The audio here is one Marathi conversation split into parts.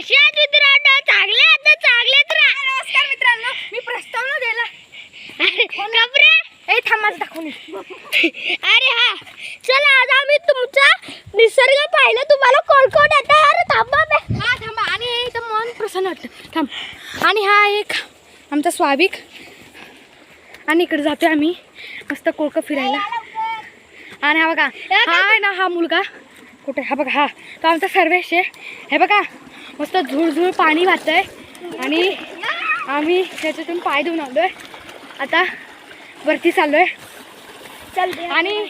कशी आहात मित्रांनो? चांगले आहेत ना? चांगलेच राहा. नमस्कार मित्रांनो, मी प्रस्तावना द्यायला. अरे कबरे ए थांबाच दाखवून. अरे हा चला, आज आम्ही तुमचा निसर्ग पाहिलं. तुम्हाला कोण येतं? अरे थांबा बे. हा थांबा. आणि हे इथं मन प्रसन्न वाटतं. थांब. आणि हा एक आमचा स्वाभिक. आणि इकडे जातोय आम्ही मस्त कोळकं फिरायला. आणि हा बघा, हा आहे ना हा मुलगा कुठे, हा बघा, हा तो आमचा सर्वेश आहे. हे बघा मस्त झुळझुळ पाणी वाहतंय आणि आम्ही त्याच्यातून पाय धुवून आलोय. आता वरती चाललोय. आणि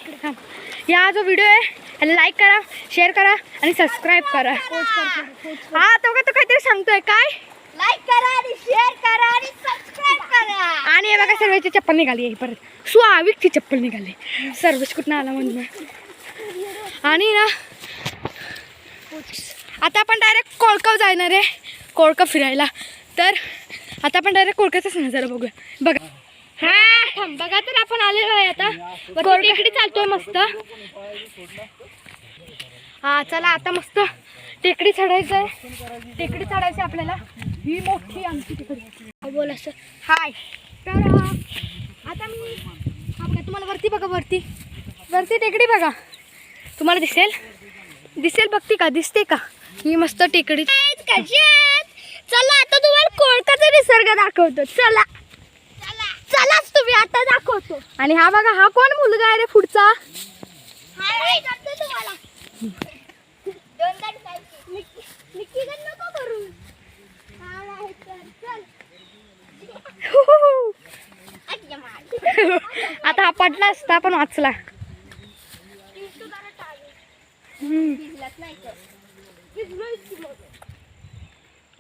या जो व्हिडिओ आहे याला लाईक करा, शेअर करा आणि सबस्क्राईब करा. हा तो काहीतरी सांगतोय. काय? लाईक करा आणि शेअर करा आणि सबस्क्राईब करा. आणि हे बघा सर्वेची चप्पल निघाली आहे. परत स्वाभिकची चप्पल निघाली. सर्वेश कुठं आला म्हणून. आणि ना आता आपण डायरेक्ट कोळकाव जाणार आहे, कोळका फिरायला. तर आता आपण डायरेक्ट कोळक्याचाच नजारा बघूया. बघा हा बघा, तर आपण आलेलो आहे आता टेकडी चालतोय मस्त. हा चला आता मस्त टेकडी चढायचं आहे. टेकडी चढायची आपल्याला. ही मोठी आमची टेकडी. बोल असं हाय. तर आता मी बघा, तुम्हाला वरती बघा, वरती टेकडी बघा, तुम्हाला दिसेल बघते का? दिसते का? ही मस्त टेकडी. चला आता तुम्हाला कोळकाचा निसर्ग दाखवतो. चलाच तुम्ही आता दाखवतो. आणि हा बघा, हा कोण मुलगा आहे रे पुढचा? आता हा पडला असता पण वाचला.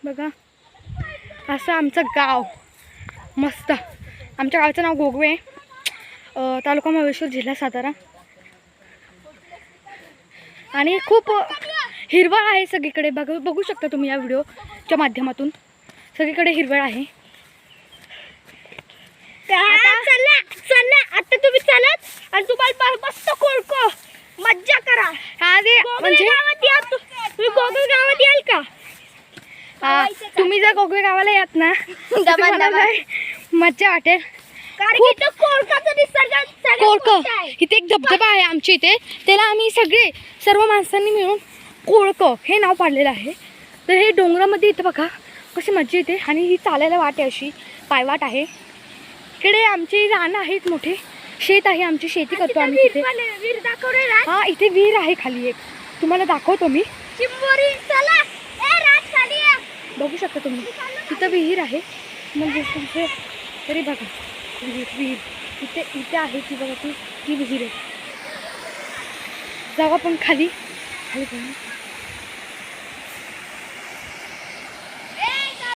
बघा असं आमचं गाव मस्त. आमच्या गावचं नाव गोगवे, तालुका महाबळेश्वर, जिल्हा सातारा. आणि खूप हिरवळ आहे सगळीकडे. बघू शकता तुम्ही या व्हिडिओच्या माध्यमातून. सगळीकडे हिरवळ आहे. आता तुम्ही चालत आणि तुम्हाला मस्त कोळको मज्जा करा. म्हणजे तुम्ही गोगवे गावात याल का? तुम्ही जर गोगवे गावाला यात ना मज्जा वाटेल. कोळकं इथे एक धबधबा आहे आमच्या इथे. त्याला आम्ही सर्व माणसांनी मिळून कोळकं हे नाव पाडलेलं आहे. तर हे डोंगरामध्ये इथं बघा कशी मज्जा येते. आणि ही चालायला वाट आहे, अशी पायवाट आहे. इकडे आमची रानं आहेत, मोठे शेत आहे, आमची शेती करतो आम्ही तिथे. हा इथे विहीर आहे खाली एक, तुम्हाला दाखवतो मी. बघू शकता तुम्ही तिथं विहीर आहे. म्हणजे तुमचे तरी बघा विहीर इथे आहे ती. बघा ती विहीर आहे. जाऊ आपण खाली.